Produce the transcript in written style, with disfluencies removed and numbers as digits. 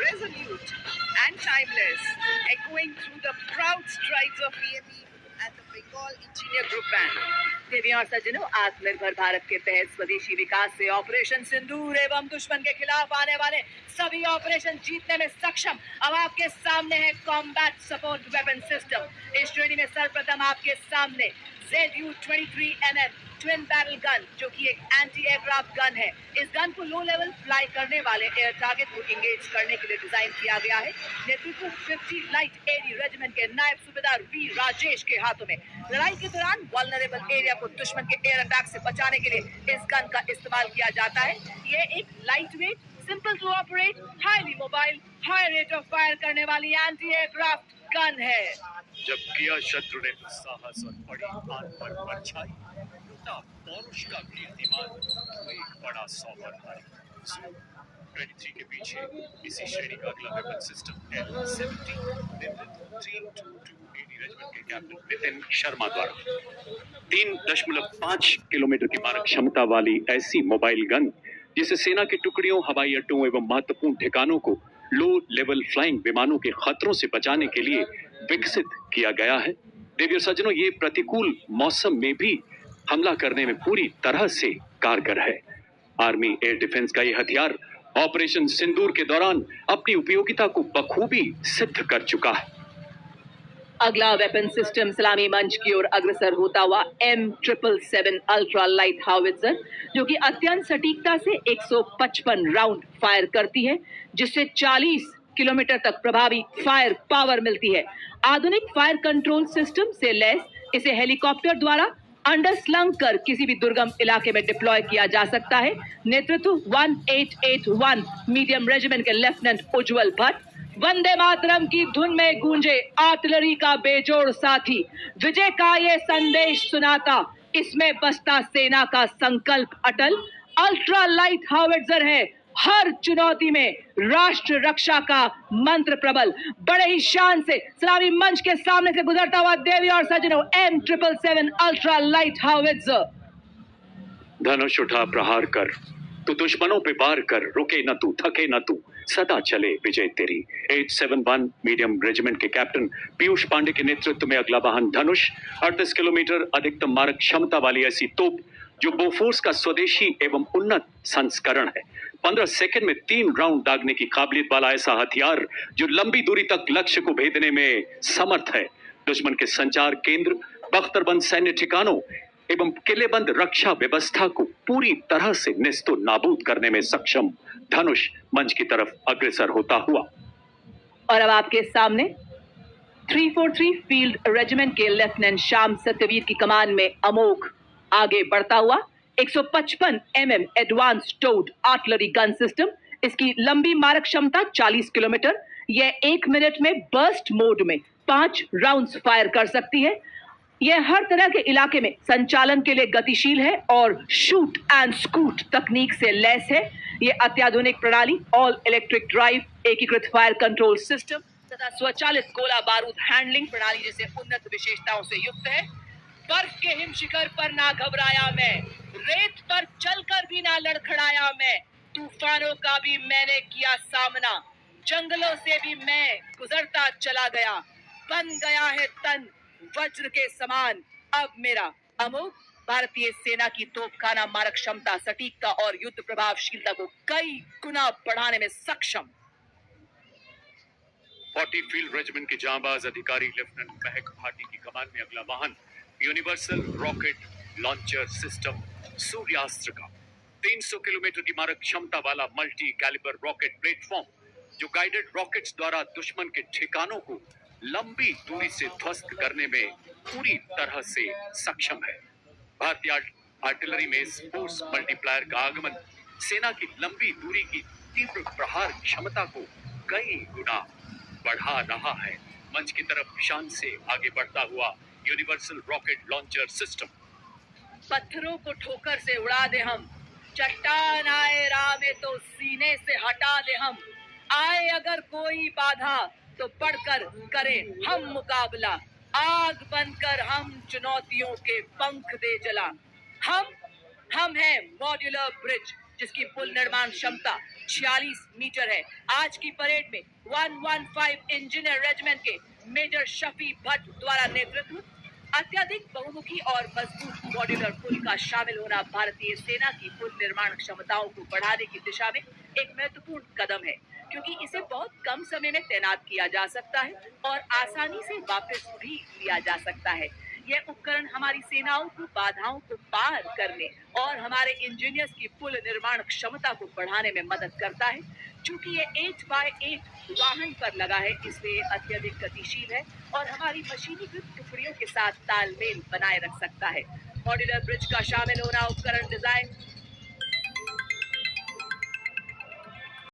resolute and timeless, echoing through the proud strides of VME and the Bengal Engineer Group Band. देवियों और सज्जनों, आत्मनिर्भर भारत के तहत स्वदेशी विकास से ऑपरेशन सिंदूर एवं दुश्मन के खिलाफ आने वाले सभी ऑपरेशन जीतने में सक्षम अब आपके सामने है कॉम्बैट सपोर्ट वेपन सिस्टम। इस श्रेणी में सर्वप्रथम आपके सामने ZU-23mm ट्विन बैरल गन, जो कि एक एंटी एयरक्राफ्ट गन है। इस गन को लो लेवल फ्लाई करने वाले एयर टारगेट को इंगेज करने के लिए डिजाइन किया गया है। नेतृत्व 50 लाइट एडी रेजिमेंट के नायब सूबेदार वी राजेश के हाथों में। लड़ाई के दौरान वल्नरेबल एरिया को दुश्मन के एयर अटैक से बचाने के लिए इस गन का इस्तेमाल किया जाता है। ये एक light weight, simple to operate, highly mobile, high rate of fire करने वाली एंटी एयरक्राफ्ट गन है। जब किया शत्रु ने साहस और बड़ी आन पर परछाई, लूटा पौरुष का कीर्तिमान, तो एक बड़ा सौवर भाई। 23 के पीछे इसी श्रेणी का अगला वेपन सिस्टम L-70 322 रेजिमेंट के कैप्टन नितिन शर्मा द्वारा 3.5 किलोमीटर की मारक क्षमता वाली ऐसी मोबाइल गन, जिसे सेना की टुकड़ियों, हवाई अड्डों एवं महत्वपूर्ण ठिकानों को लो लेवल फ्लाइंग विमानों के खतरों से बचाने के लिए विकसित किया गया है। देवियों सज्जनों, ये प्रतिकूल मौसम में भी हमला करने में पूरी तरह से कारगर है। आर्मी एयर डिफेंस का ये हथियार ऑपरेशन सिंदूर के दौरान अपनी उपयोगिता को बखूबी सिद्ध कर चुका है। अगला वेपन सिस्टम सलामी मंच की ओर अग्रसर होता हुआ M777 अल्ट्रा लाइट हाउवित्जर, जो कि अत्यंत सटीकता से 155 राउंड फायर करती है, जिससे 40 किलोमीटर तक प्रभावी फायर पावर मिलती है। आधुनिक फायर कंट्रोल सिस्टम से लैस इसे हेलीकॉप्टर द्वारा अंडरस्लंग कर किसी भी दुर्गम इलाके में डिप्लॉय किया जा सकता है। नेतृत्व 1881 मीडियम रेजिमेंट के लेफ्टिनेंट उज्जवल भट्ट। वंदे मातरम की धुन में गूंजे आर्टिलरी का बेजोड़ साथी, विजय का ये संदेश सुनाता, इसमें बसता सेना का संकल्प अटल। अल्ट्रा लाइट हाउवित्जर है हर चुनौती में राष्ट्र रक्षा का मंत्र प्रबल। बड़े ही शान से सलामी मंच के सामने से गुजरता हुआ देवी और सज्जनों, M777 अल्ट्रा लाइट हाउवित्जर। धनुष उठा प्रहार कर, तू दुश्मनों पे वार कर, रुके न तू, थके न तू, सदा चले विजय तेरी। 871 मीडियम रेजिमेंट के कैप्टन पीयूष पांडे के नेतृत्व में अगला वाहन धनुष 38 किलोमीटर अधिकतम मारक क्षमता वाली ऐसी तोप, जो बोफोर्स का स्वदेशी एवं उन्नत संस्करण है। 15 सेकंड में 3 राउंड दागने की काबिलियत वाला ऐसा हथियार, जो लंबी दूरी तक लक्ष्य को भेदने में समर्थ है। दुश्मन के संचार केंद्र, बख्तरबंद सैन्य ठिकानों एवं किलेबंद रक्षा व्यवस्था को पूरी तरह से नेस्तो नाबूद करने में सक्षम धनुष मंच की तरफ अग्रसर होता हुआ। और अब आपके सामने 343 फील्ड रेजिमेंट के लेफ्टिनेंट श्याम सत्यवीर की कमान में अमोघ आगे बढ़ता हुआ 155 mm advance toad artillery gun system. इसकी लंबी मारक क्षमता 40 किलोमीटर। यह 1 मिनट में बर्स्ट मोड में 5 राउंड्स फायर कर सकती है। यह हर तरह के इलाके में संचालन के लिए गतिशील है और शूट एंड स्कूट तकनीक से लैस है। यह अत्याधुनिक प्रणाली, ऑल इलेक्ट्रिक ड्राइव, एकीकृत फायर कंट्रोल सिस्टम तथा स्वचालित गोला बारूद हैंडलिंग प्रणाली जैसे उन्नत विशेषताओं से युक्त है। बर्फ के हिम शिखर पर ना घबराया मैं, रेत पर चलकर भी ना लड़खड़ाया मैं, तूफानों का भी मैंने किया सामना, जंगलों से भी मैं गुजरता चला गया, बन गया है तन वज्र के समान अब मेरा। अमोघ भारतीय सेना की तोपखाना मारक क्षमता, सटीकता और युद्ध प्रभावशीलता को कई गुना बढ़ाने में सक्षम। 40 फील्ड रेजिमेंट के जांबाज अधिकारी लेफ्टिनेंट महक भाटी की कमान में अगला वाहन यूनिवर्सल रॉकेट लॉन्चर सिस्टम सूर्यास्त्र का 300 किलोमीटर की मारक क्षमता वाला मल्टी कैलिबर रॉकेट प्लेटफॉर्म, जो गाइडेड रॉकेट्स द्वारा दुश्मन के ठिकानों को लंबी दूरी से ध्वस्त करने में पूरी तरह से सक्षम है। भारतीय आर्टिलरी में इस फोर्स मल्टीप्लायर का आगमन सेना की लंबी दूरी की तीव्र प्रहार क्षमता को कई गुना बढ़ा रहा है। मंच की तरफ शान से आगे बढ़ता हुआ यूनिवर्सल रॉकेट लॉन्चर सिस्टम। पत्थरों को ठोकर से उड़ा दे हम, चट्टान आए राह में तो सीने से हटा दे हम, आए अगर कोई बाधा तो बढ़कर करें हम मुकाबला, आग बनकर हम चुनौतियों के पंख दे जला। हम हैं मॉड्यूलर ब्रिज, जिसकी पुल निर्माण क्षमता 46 मीटर है। आज की परेड में 115 इंजीनियर रेजिमेंट के मेजर शफी भट्ट द्वारा नेतृत्व अत्यधिक बहुमुखी और मजबूत मॉड्यूलर पुल का शामिल होना भारतीय सेना की पुल निर्माण क्षमताओं को बढ़ाने की दिशा में एक महत्वपूर्ण कदम है, क्योंकि इसे बहुत कम समय में तैनात किया जा सकता है और आसानी से वापस भी लिया जा सकता है। यह उपकरण हमारी सेनाओं को बाधाओं को पार करने और हमारे इंजीनियर्स की पुल निर्माण क्षमता को बढ़ाने में मदद करता है। चूंकि ये 8x8 वाहन पर लगा है, इसलिए अत्यधिक गतिशील है और हमारी मशीनीकृत टुकड़ियों के साथ तालमेल बनाए रख सकता है। मॉड्यूलर ब्रिज का शामिल होना उपकरण डिजाइन